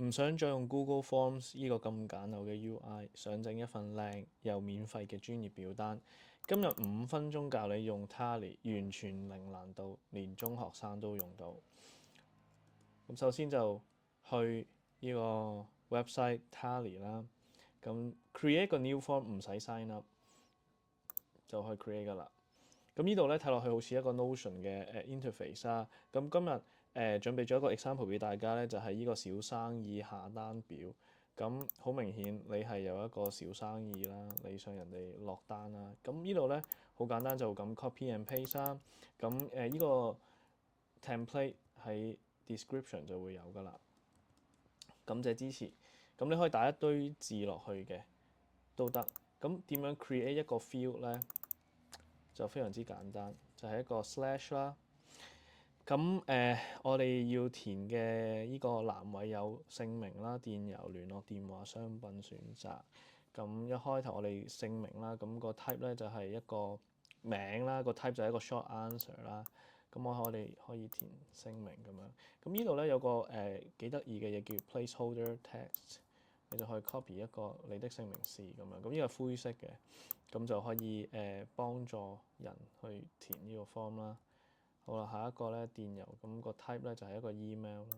唔想再用 Google Forms 呢個咁簡陋嘅 UI，想整一份靚又免費嘅專業表單。今日5分鐘教你用 Tally，完全零難度，連中學生都用到。咁首先就去呢個 website Tally 啦，咁 create 個 new form 唔使 sign up 就可以 create 噶啦。咁呢度咧睇落去好似一個 Notion 嘅interface 啦。咁今日準備咗一個 example 俾大家咧，就係呢個小生意下單表。咁好明顯你係有一個小生意啦，你想人哋落單啦。咁呢度咧好簡單就咁 copy and paste 啦。咁呢個 template 喺 description 就會有噶啦。感謝支持。咁你可以打一堆字落去嘅都得。咁點樣 create 一個 field 咧？就非常之簡單，就係一個 slash 啦。咁我哋要填嘅呢個欄位有姓名啦、電郵、聯絡電話、商品選擇。咁一開頭我哋姓名啦，咁個 type 咧就係一個名啦，個 type 就係一個 short answer 啦。咁我哋可以填姓名咁樣。咁呢度咧有個幾得意嘅嘢叫 placeholder text。你就可以 copy 一個你的姓名是咁樣，咁呢個灰色嘅，咁就可以幫助人去填呢個 form 啦。好啦，下一個咧電郵，咁個 type 咧就係一個 email 啦，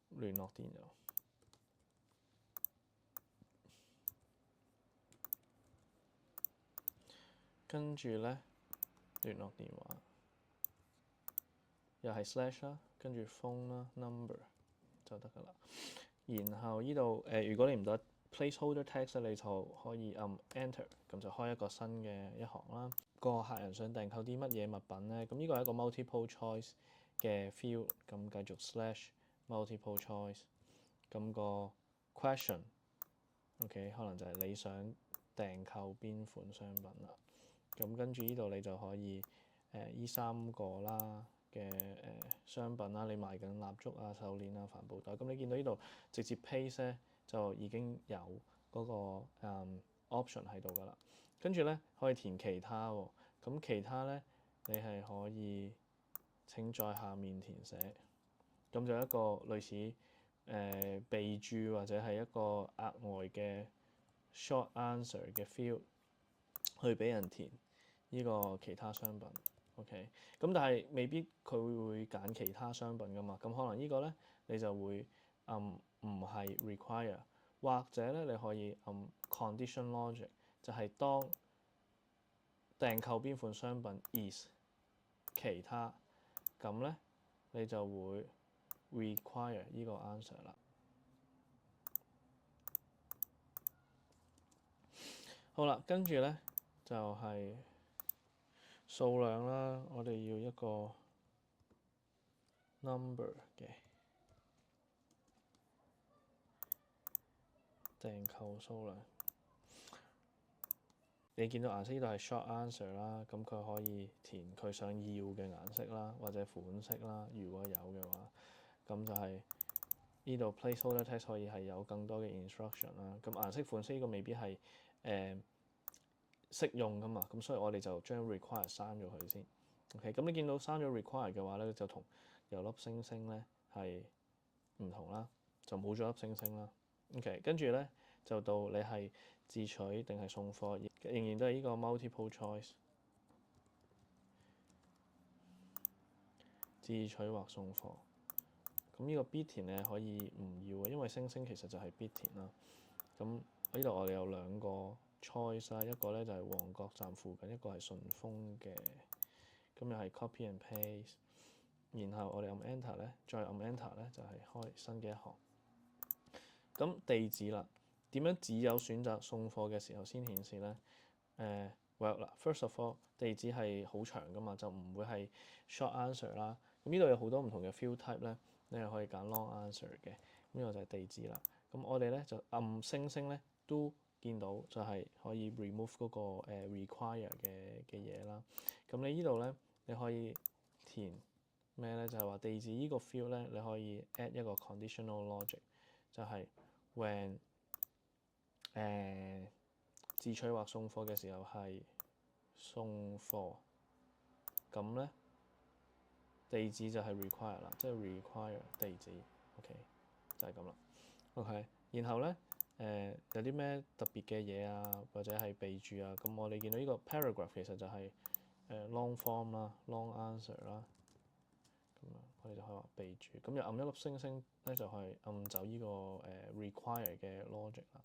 聯絡電郵，跟住咧聯絡電話又係 slash 啦，跟住 phone 啦 number 就得噶啦。然後呢度如果你唔得 placeholder text 咧，你就可以按 enter，咁就開一個新嘅一行啦。個客人想訂購啲乜嘢物品咧？咁呢個係一個 multiple choice 嘅 field，咁繼續 slash multiple choice，咁個 question，OK，可能就係你想訂購邊款商品啦。咁跟住呢度你就可以依3個啦嘅商品啦，你賣緊蠟燭啊、手鏈啊、帆布袋，咁你見到呢度直接 paste 咧就已經有嗰個option 喺度噶啦。跟住咧可以填其他喎，咁其他咧你係可以請在下面填寫，咁就一個類似備註或者係一個額外嘅 short answer 嘅 field 去俾人填呢個其他商品。OK，咁但係未必佢會揀其他商品噶嘛，咁可能呢個咧你就會唔係 require，或者咧你可以condition logic，就係當訂購邊款商品 is 其他，咁咧你就會 require 呢個 answer 啦。好啦，跟住咧就係數量啦，我哋要一個 number 嘅訂購數量。你見到顏色呢度係 short answer 啦，咁佢可以填佢想要嘅顏色啦，或者款式啦，如果有嘅話，咁就係呢度 placeholder text 可以係有更多嘅 instruction 啦。咁顏色款式呢個未必係適用噶嘛，咁所以我哋就將 require 刪咗佢先。OK，咁你見到刪咗 require 嘅話咧，就同有粒星星咧係唔同啦，就冇咗粒星星啦。OK，跟住咧就到你係自取定係送貨，仍然都係呢個 multiple choice，自取或送貨。咁呢個必填咧可以唔要嘅，因為星星其實就係必填啦。咁呢度我哋有2個 choice 啦，一個咧就係旺角站附近，一個係順豐嘅。咁又係 copy and paste，然後我哋按 enter 咧，再按 enter 咧就係開新嘅一行。咁地址啦，點樣只有選擇送貨嘅時候先顯示咧？Well 啦，first of all，地址係好長噶嘛，就唔會係 short answer 啦。咁呢度有好多唔同嘅 field type 咧，你係可以揀 long answer 嘅。咁呢個就係地址啦。咁我哋咧就按星星咧都見到就係可以 remove 嗰個require 嘅嘢啦。咁你呢度咧你可以填咩咧？就係話地址呢個 field 咧，你可以 add 一個 conditional logic，就係 when 自取或送貨嘅時候係送貨，咁咧地址就係 require 啦，即係 require 地址。OK，就係咁啦。OK，然後咧有啲咩特別嘅嘢啊，或者係備註啊，咁我哋見到呢個 paragraph 其實就係long form 啦，long answer 啦，咁樣我哋就可以話備註。咁又按一粒星星咧，就係按走呢個require 嘅 logic 啦。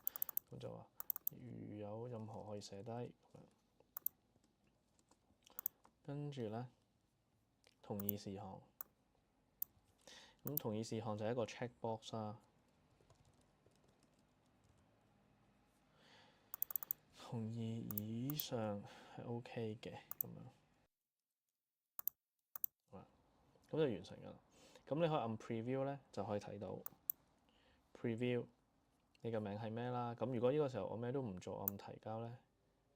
咁就話如有任何可以寫低咁樣，跟住咧同意事項。咁同意事項就係一個 checkbox 啦。同意以上係 OK 嘅咁樣，好啦，咁就完成㗎啦。咁你可以按 preview 咧，就可以睇到 preview 你嘅名係咩啦。咁如果呢個時候我咩都唔做，按提交咧，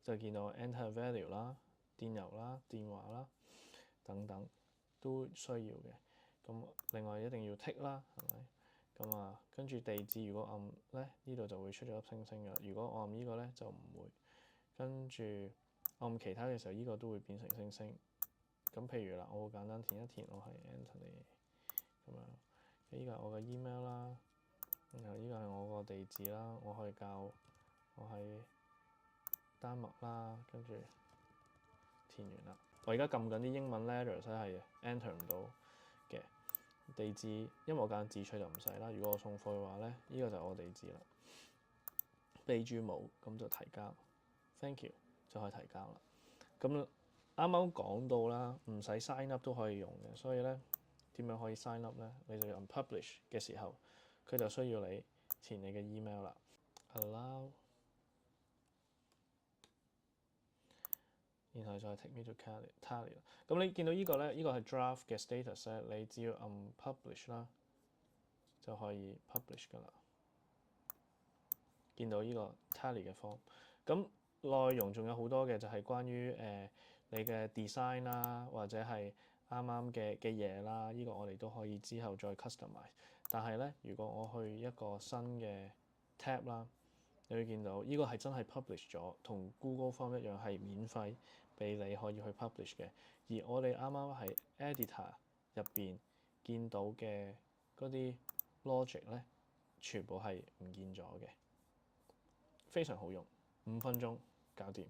就見到 enter value 啦、電郵啦、電話啦等等都需要嘅。咁另外一定要 tick 啦，係咪？咁啊，跟住地址如果按咧，呢度就會出咗粒星星㗎。如果我按呢個咧，就唔會。跟住按其他嘅時候，呢個都會變成星星。咁譬如啦，我好簡單填一填，我係 Anthony 咁樣。呢個係我嘅 email 啦，然後呢個係我個地址啦。我可以教我係丹麥啦，跟住填完啦。我而家撳緊啲英文 letters 係 enter 唔到嘅地址，因為我揀自取就唔使啦。如果我送貨嘅話咧，呢個就係我地址啦。備註冇，咁就提交。Thank you 就可以提交啦。咁啱啱講到啦，唔使 sign up 都可以用嘅，所以咧點樣可以 sign up 咧？你就用 publish 嘅時候，佢就需要你填你嘅 email 啦。Allow， 然後再 take me to tally 啦。咁你見到呢個咧，呢個係 draft 嘅 status 咧，你只要按 publish 啦，就可以 publish 噶啦。見到呢個 tally 嘅 form，咁內容仲有好多嘅，就係關於你嘅 design 啦，或者係啱啱嘅嘢啦。呢個我哋都可以之後再 customize。但係咧，如果我去一個新嘅 tab 啦，你會見到呢個係真係 publish 咗，同 Google Form 一樣係免費俾你可以去 publish 嘅。而我哋啱啱喺 editor 入邊見到嘅嗰啲 logic 咧，全部係唔見咗嘅。非常好用，5分鐘搞掂。